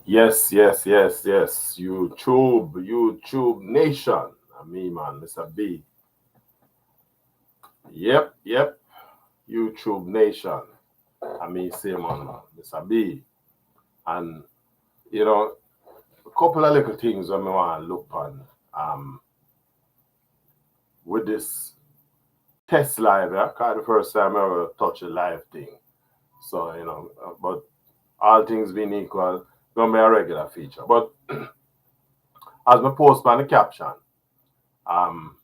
Yes, yes, yes, yes. YouTube Nation. Me, man, Mr. B. Yep. YouTube Nation. Me, same man, Mr. B. And, you know, a couple of little things I want to look on with this test live. Yeah? 'Cause the first time I ever touch a live thing. So, but all things being equal, gonna be a regular feature. But as my post on the caption, um,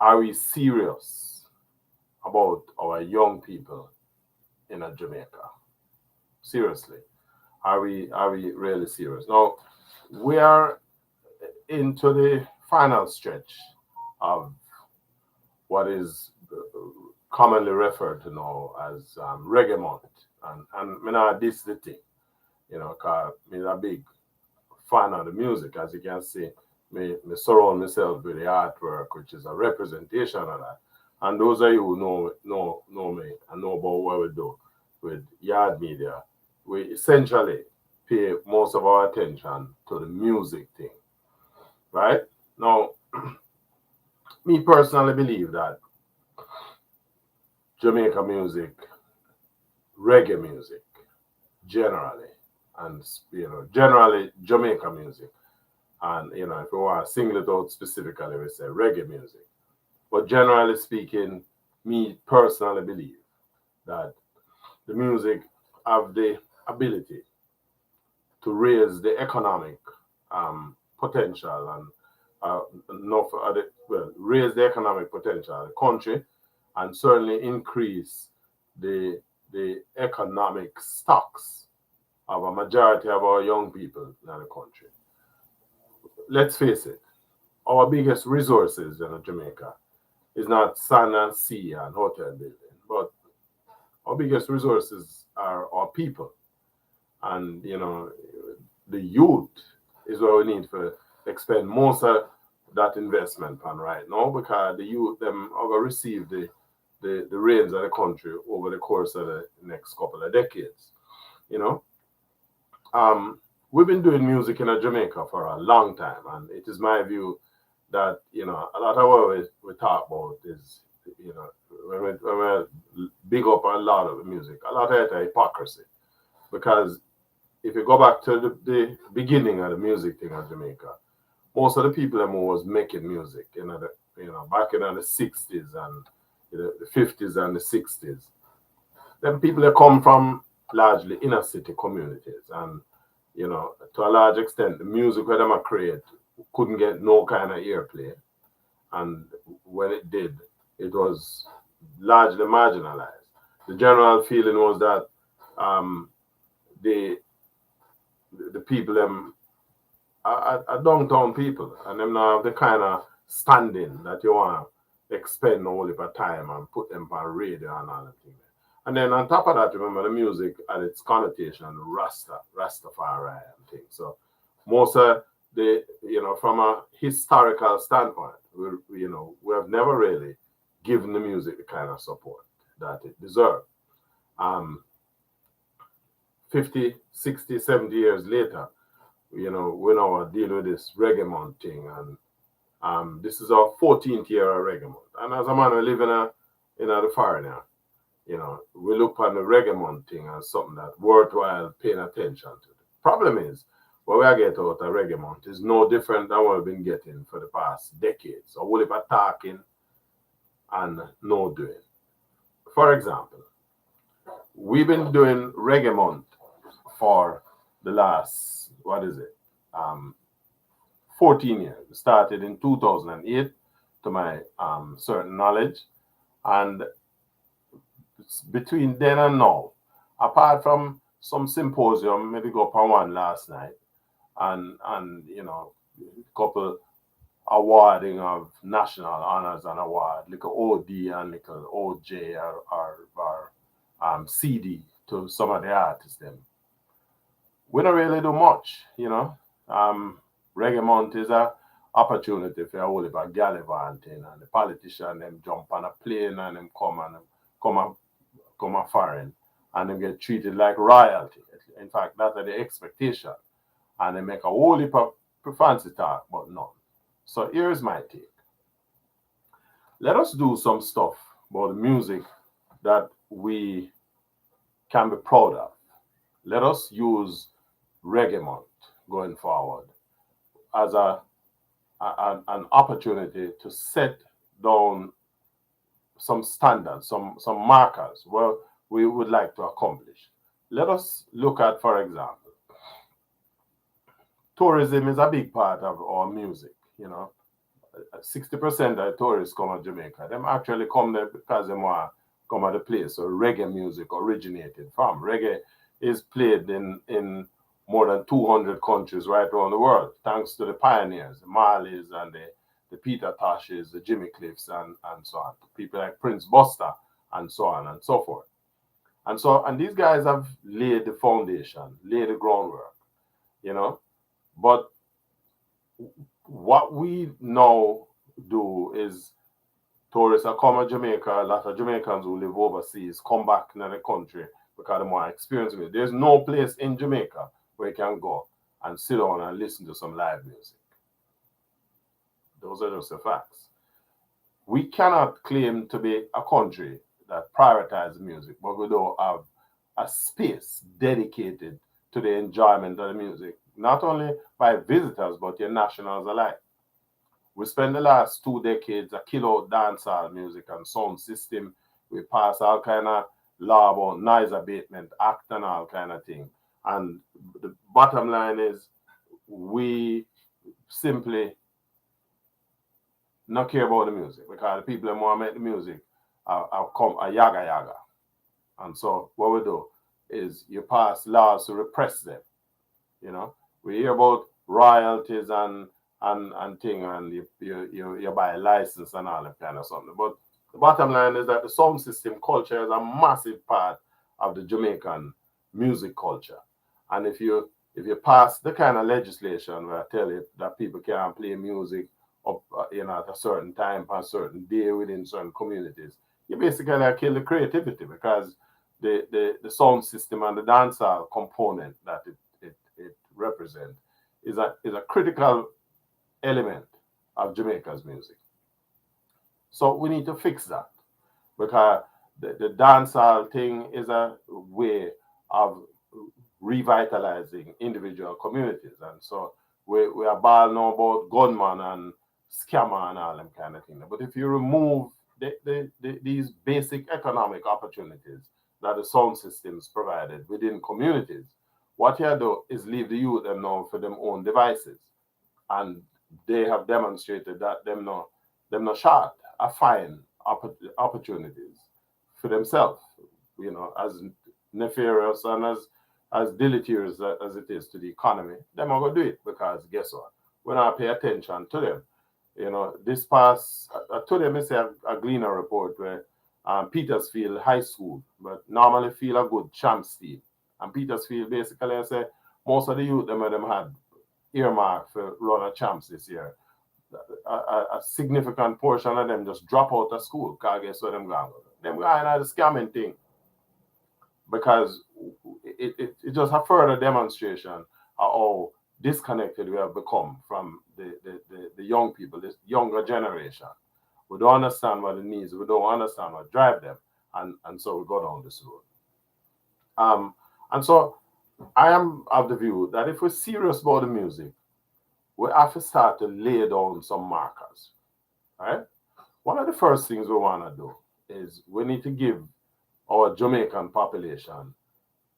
are we serious about our young people in Jamaica? Seriously, are we really serious? Now we are into the final stretch of what is commonly referred to now as Reggae Month, and me not this the thing, cause me a big fan of the music, as you can see. Me surround myself with the artwork, which is a representation of that. And those of you who know me and know about what we do with Yard Media, we essentially pay most of our attention to the music thing, right? Now, me personally believe that Jamaica music, reggae music, generally, and generally Jamaica music, and if you want to single it out specifically, we say reggae music. But generally speaking, me personally believe that the music have the ability to raise the economic potential and enough of raise the economic potential of the country, and certainly increase the economic stocks of a majority of our young people in the country. Let's face it, our biggest resources in Jamaica is not sun and sea and hotel building, but our biggest resources are our people. And the youth is what we need to expend most of that investment on right now, because the youth them are going to receive the reins of the country over the course of the next couple of decades. You know, we've been doing music in Jamaica for a long time, and it is my view that a lot of what we talk about is when we big up a lot of the music, a lot of it is hypocrisy, because if you go back to the beginning of the music thing in Jamaica, most of the people who was making music, back in the 60s and the 50s and the 60s, them people that come from largely inner city communities, and to a large extent, the music that them create couldn't get no kind of airplay, and when it did, it was largely marginalized. The general feeling was that the people them are downtown people, and them now have the kind of standing that you want to expend all of the time and put them on radio and all that thing. And then on top of that, remember the music and its connotation, Rastafari and things. So most of from a historical standpoint, we have never really given the music the kind of support that it deserved. Um, 50, 60, 70 years later, we now are dealing with this Reggae Month thing, and this is our 14th year of Reggae Month. And as a man who live in the foreigner, we look on the Reggae Month thing as something that worthwhile paying attention to. The problem is, what we get out of Reggae Month is no different than what we've been getting for the past decades. So we'll be talking and no doing. For example, we've been doing Reggae Month for the last, what is it, 14 years. It started in 2008, to my certain knowledge. And between then and now, apart from some symposium, maybe go up on one last night, and a couple awarding of national honors and award, like a OD and like a OJ or CD to some of the artists them. We don't really do much. Reggae Month is a opportunity for a whole heap of gallivanting, and the politician them jump on a plane and them come and come a foreign and they get treated like royalty. In fact, that's the expectation. And they make a whole heap of fancy talk, but none. So here's my take. Let us do some stuff about the music that we can be proud of. Let us use Reggae Month going forward as an opportunity to set down some standards, some markers where we would like to accomplish. Let us look at, for example, tourism is a big part of our music. 60% of tourists come to Jamaica. Them actually come there because they want to come at the place where reggae music originated from. Reggae is played in more than 200 countries right around the world, thanks to the pioneers, the Marleys and the Peter Toshes, the Jimmy Cliffs, and so on. People like Prince Buster, and so on and so forth. And these guys have laid the foundation, laid the groundwork, But what we now do is tourists are come to Jamaica, a lot of Jamaicans who live overseas come back in the country because they want experience with it. There's no place in Jamaica where you can go and sit down and listen to some live music. Those are just the facts. We cannot claim to be a country that prioritizes music, but we don't have a space dedicated to the enjoyment of the music, not only by visitors, but your nationals alike. We spent the last 2 decades a kill out dancehall music and sound system. We pass all kind of law about noise abatement act and all kind of thing. And the bottom line is we simply not care about the music because the people that want to make the music are yaga yaga. And so what we do is you pass laws to repress them. We hear about royalties and thing, and you buy a license and all that kind of something. But the bottom line is that the sound system culture is a massive part of the Jamaican music culture. And if you pass the kind of legislation where I tell you that people can't play music up, at a certain time, on a certain day within certain communities, you basically kill the creativity because the sound system and the dancehall component that it represents is a critical element of Jamaica's music. So we need to fix that because the dancehall thing is a way of revitalizing individual communities. And so we are ball now about gunman and scammer and all them kind of things. But if you remove these basic economic opportunities that the sound systems provided within communities, what you do is leave the youth them now for them own devices. And they have demonstrated that them not short are find opportunities for themselves, as nefarious and as deleterious as it is to the economy. Them are going to do it because guess what? When I pay attention to them, this past, today I say I glean a report where Petersfield High School, but normally feel a good champs team. And Petersfield basically I say most of the youth them had earmarked for run a champs this year. A significant portion of them just drop out of school because guess what them going? Them going at the scamming thing. Because it just a further demonstration of how disconnected we have become from the young people, this younger generation. We don't understand what it needs. We don't understand what drive them. And so we go down this road. And so I am of the view that if we're serious about the music, we have to start to lay down some markers. Right? One of the first things we want to do is we need to give our Jamaican population,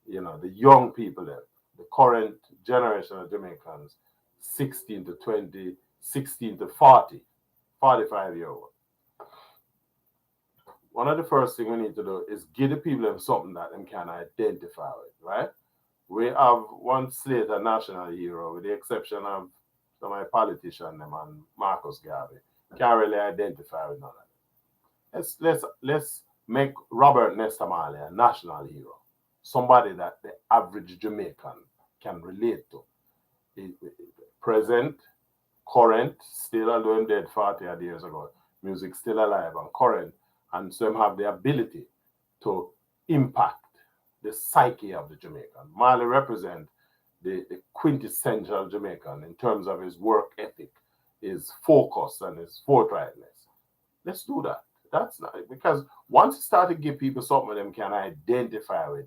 the young people there, the current generation of Jamaicans, 16 to 20, 16 to 40, 45-year-old. One of the first things we need to do is give the people them something that them can identify with, right? We have one slate a national hero, with the exception of some of the politicians them and Marcus Garvey. Can't really identify with none of them. Let's make Robert Nesta Marley a national hero. Somebody that the average Jamaican can relate to. Present, current, still although him dead 40 years ago. Music still alive and current. And some have the ability to impact the psyche of the Jamaican. Marley represents the quintessential Jamaican in terms of his work ethic, his focus, and his forthrightness. Let's do that. That's not because once you start to give people something them can identify with,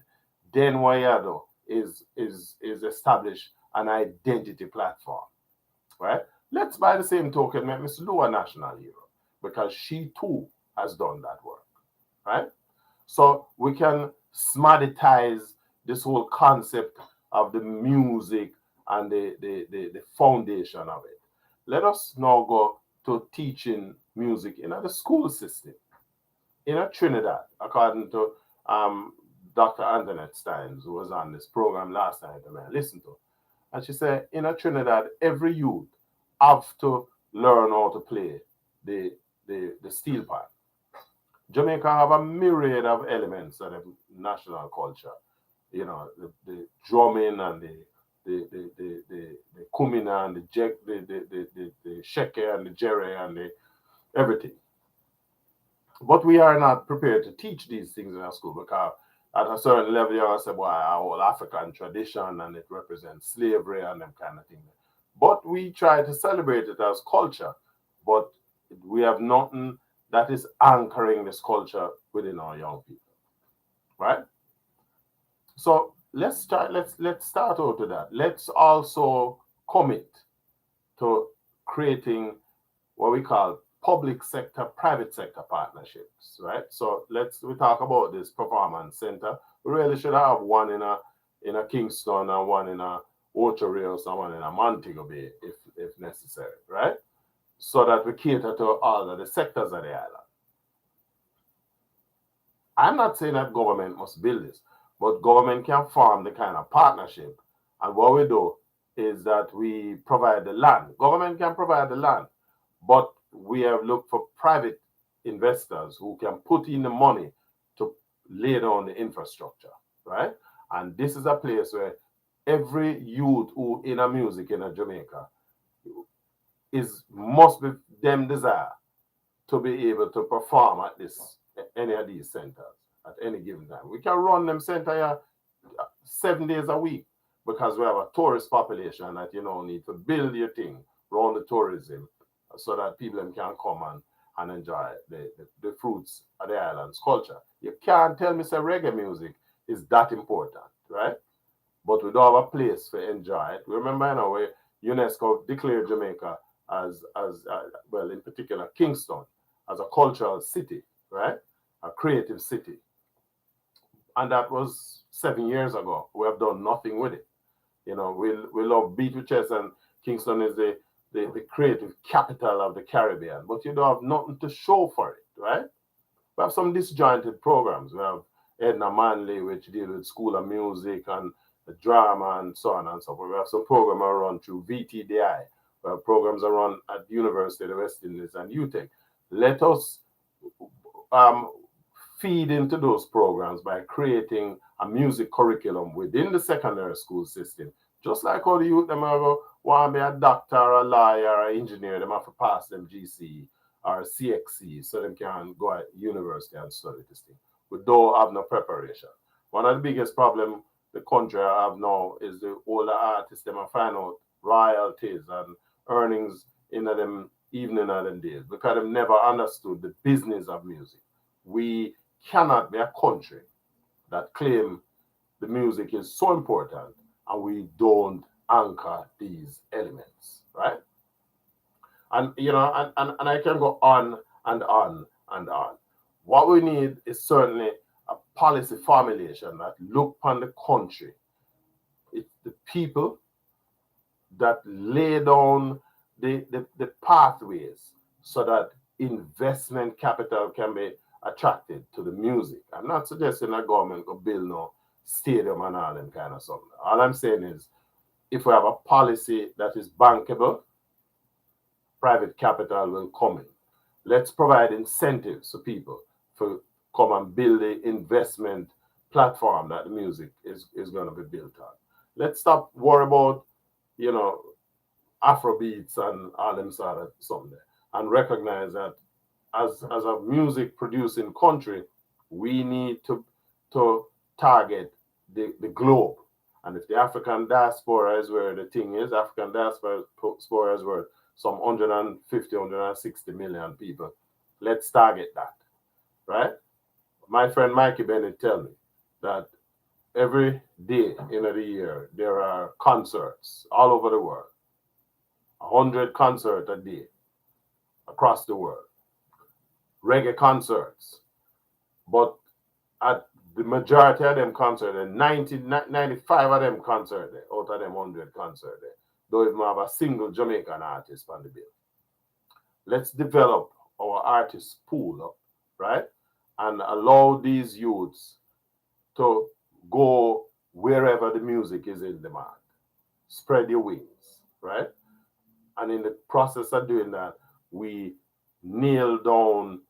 then what you do is establish an identity platform, right? Let's by the same token make Miss Lou a national hero because she too has done that work, right? So we can smartitize this whole concept of the music and the foundation of it. Let us now go to teaching music in the school system. In Trinidad, according to um, Dr. Antoinette Steins, who was on this program last night, I listened to, and she said, in Trinidad, every youth have to learn how to play the steel pan. Jamaica have a myriad of elements of the national culture. You know, the drumming and the kumina and the sheke and the jerry and the everything. But we are not prepared to teach these things in our school because at a certain level you say, well, our whole African tradition and it represents slavery and them kind of things. But we try to celebrate it as culture, but we have nothing that is anchoring this culture within our young people, right? So let's start out with that. Let's also commit to creating what we call public sector, private sector partnerships, right? So we talk about this performance center. We really should have one in a Kingston and one in a Ocho Rios and one in a Montego Bay if necessary, right? So that we cater to all of the sectors of the island. I'm not saying that government must build this, but government can form the kind of partnership. And what we do is that we provide the land. Government can provide the land, but we have looked for private investors who can put in the money to lay down the infrastructure, right? And this is a place where every youth who in a music in a Jamaica must be them desire to be able to perform at any of these centers at any given time. We can run them center here 7 days a week because we have a tourist population that need to build your thing, run the tourism, so that people can come and enjoy the fruits of the island's culture. You can't tell me say reggae music is that important, right? But we don't have a place to enjoy it. Remember, where UNESCO declared Jamaica as well, in particular Kingston, as a cultural city, right? A creative city. And that was 7 years ago. We have done nothing with it. We love beat with chest, and Kingston is the creative capital of the Caribbean, but you don't have nothing to show for it, right? We have some disjointed programs. We have Edna Manley, which deals with School of Music and the drama and so on and so forth. We have some programs run through VTDI. We have programs run at University of the West Indies and UTech. Let us feed into those programs by creating a music curriculum within the secondary school system. Just like how the youth them want to be a doctor, or a lawyer, or an engineer, them have to pass them GCE or CXC so they can go at university and study this thing. We don't have no preparation. One of the biggest problems the country have now is the older artists them find out royalties and earnings in them evening of them days because they've never understood the business of music. We cannot be a country that claim the music is so important and we don't anchor these elements, right? And and I can go on and on and on. What we need is certainly a policy formulation that look upon the country. It's the people that lay down the pathways so that investment capital can be attracted to the music. I'm not suggesting that government go build no stadium and all them kind of something. All I'm saying is if we have a policy that is bankable, private capital will come in. Let's provide incentives for people to come and build the investment platform that the music is going to be built on. Let's stop worry about, Afrobeats and all them sort of something and recognize that as a music producing country, we need to target the globe. And if the African diaspora is where the thing is, African diaspora is where some 150, 160 million people. Let's target that, right? My friend Mikey Bennett tell me that every day in the year there are concerts all over the world, 100 concerts a day across the world, reggae concerts. But at the majority of them concerts, 95 of them concerts, out of them 100 concerts, don't even have a single Jamaican artist on the bill. Let's develop our artist pool up, right? And allow these youths to go wherever the music is in demand. Spread your wings, right? And in the process of doing that, we nail down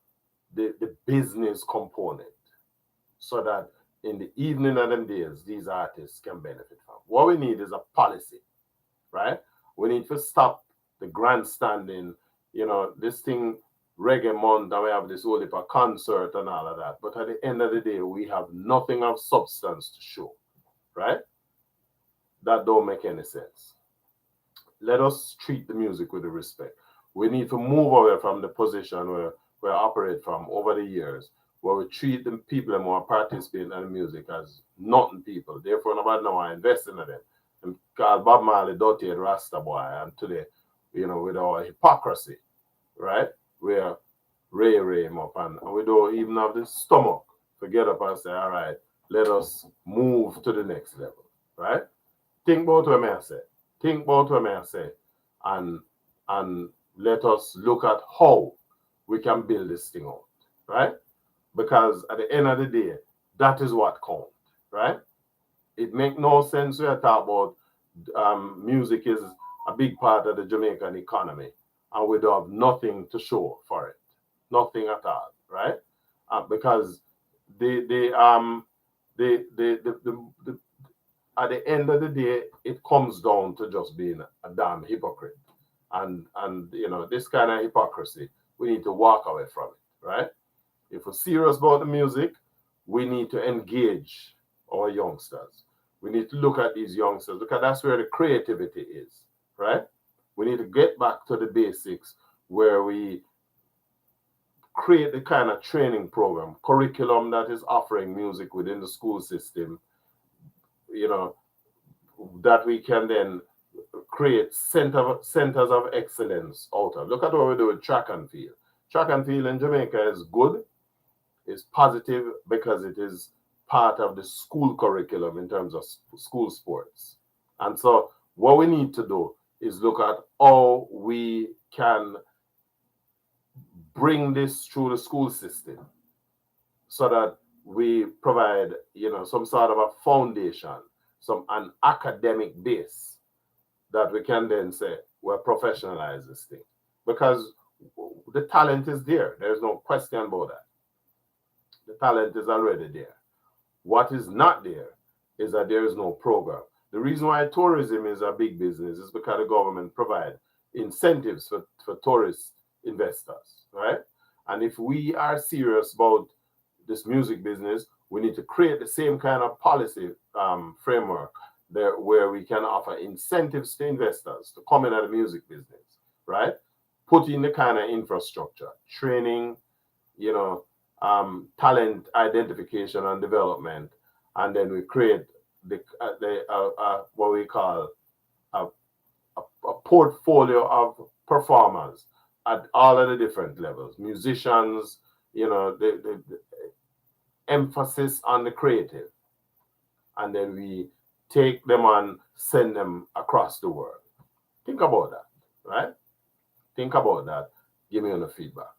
the business component so that in the evening of them days, these artists can benefit from. What we need is a policy, right? We need to stop the grandstanding, this thing, Reggae Month, and we have this whole heap of concert and all of that. But at the end of the day, we have nothing of substance to show, right? That don't make any sense. Let us treat the music with the respect. We need to move away from the position where we operate from over the years, where we treat the people who are participating in the music as nothing people. Therefore, nobody know I invest in them. And call Bob Marley dirty Rasta boy, and today, with our hypocrisy, right? We're ray him up, and we don't even have the stomach to get up and say, all right, let us move to the next level, right? Think about what I say. Think about what I say, and let us look at how we can build this thing out, right? Because at the end of the day, that is what counts, right? It makes no sense to talk about music is a big part of the Jamaican economy, and we don't have nothing to show for it, nothing at all, right? Because the at the end of the day, it comes down to just being a damn hypocrite, and this kind of hypocrisy, we need to walk away from it, right? If we're serious about the music, we need to engage our youngsters. We need to look at these youngsters because that's where the creativity is, right? We need to get back to the basics where we create the kind of training program, curriculum that is offering music within the school system, that we can then create centers of excellence out of. Look at what we do with track and field. Track and field in Jamaica is good, is positive because it is part of the school curriculum in terms of school sports. And so what we need to do is look at how we can bring this through the school system so that we provide, some sort of a foundation, an academic base that we can then say, we're professionalize this thing. Because the talent is there. There's no question about that. The talent is already there. What is not there is that there is no program. The reason why tourism is a big business is because the government provides incentives for tourist investors, right? And if we are serious about this music business, we need to create the same kind of policy framework there where we can offer incentives to investors to come into the music business, right? Put in the kind of infrastructure, training, talent identification and development, and then we create what we call a portfolio of performers at all of the different levels, musicians, the emphasis on the creative, and then we take them and send them across the world. Think about that, right? Think about that. Give me the feedback,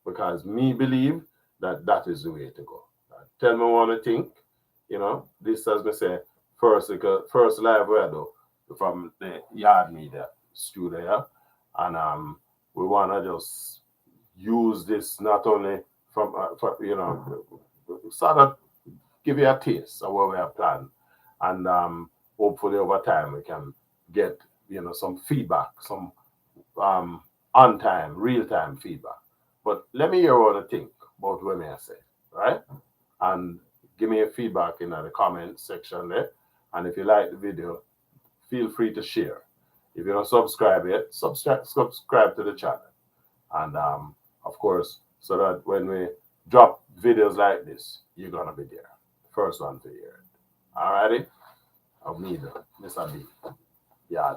because me believe that is the way to go. Tell me what you think. This, as me say, first live we do from the Yard Media studio, and we wanna just use this not only from sort of give you a taste of what we have planned, and hopefully over time we can get some feedback, some on time, real time feedback. But let me hear what you think about what I say, right? And give me a feedback in the comment section there. And if you like the video, feel free to share. If you don't subscribe yet, subscribe to the channel. And of course, so that when we drop videos like this, you're gonna be there. First one to hear it. Alrighty? Of me, Mr. B. Yeah,